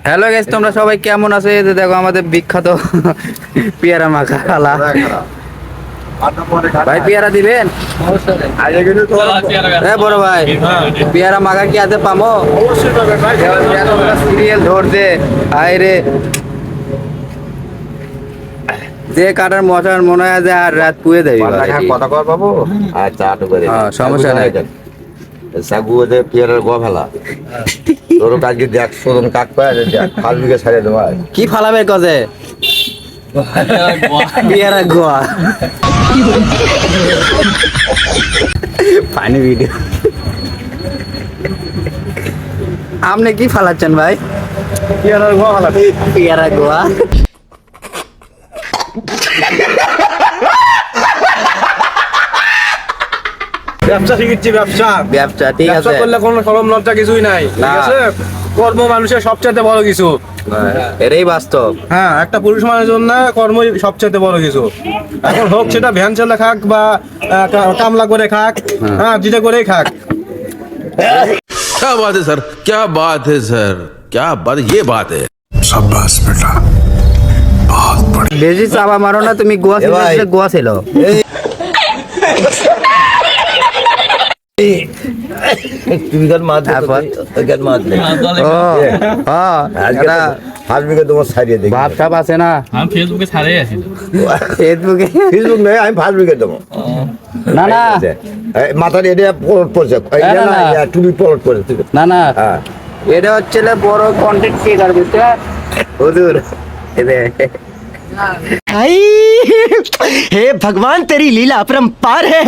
Hello guys, তোমরা সবাই কেমন আছো? এই যে দেখো আমাদের বিখ্যাত পেয়ারা মাখা খালা। ভাই পেয়ারা দিবেন? হ্যাঁ বড় ভাই, পেয়ারা মাখা কি আতে পামো? সিরিয়াল ধরছে আরে যে কাটার মশার মনে হয় যে আর রাত পুয়ে দেয় কথা কর বাবু। আচ্ছা আটু করে সমস্যা নাই। সাগু ওদের পেয়ারার গোয়া ফেলা তোর কাজকে দেখ শোধন কাক পায় দেখ ফাল বিঘে ছাড়িয়ে দেওয়া কি ফালাবে কজে পেয়ারা গোয়া পানি ভিডিও। আপনি কি ফালাচ্ছেন ভাই? পেয়ারার গোয়া ফেলা পেয়ারা গোয়া। ব্যবসা শিখেছি ব্যবসা ব্যবসা ঠিক ব্যবসা আছে, করলে কোনো সরম লজ্জা কিছুই নাই, ঠিক না। আছে? কর্ম মানুষের সবচেয়ে বড় কিছু। এটাই বাস্তব। হ্যাঁ, একটা পুরুষ মানুষের জন্য কর্মই সবচেয়ে বড় কিছু। এখন হোক সেটা ভ্যান চালা খাক বা কামলা করে খাক, হ্যাঁ যেটা করেই খাক। क्या बात है सर, क्या बात है सर, क्या बात, ये बात है। शाबाश बेटा, बहुत बढ़िया। বেশি চাপা মারো না, তুমি গোয়া ছিল, ভাই। গোয়া ছিল। তুমি গান মার তারপর? গান মার ও হ্যাঁ, এটা ফাল বিঘে তোমার ছাড়িয়ে দেখি ভাব সাপ আছে না আমি ফেসবুকে ছাড়াই আছি। ফেসবুকে। ফেসবুক নয় আমি ফাল বিঘে দেবো না না মাথার এটা পলট পড়ছে না, না। তুমি পলট পড়েছে না না, হ্যাঁ এটা হচ্ছে বড় কন্টেন্ট ক্রিয়েটার বুঝতে হুজুর। आई हे भगवान तेरी लीला अपरंपार है।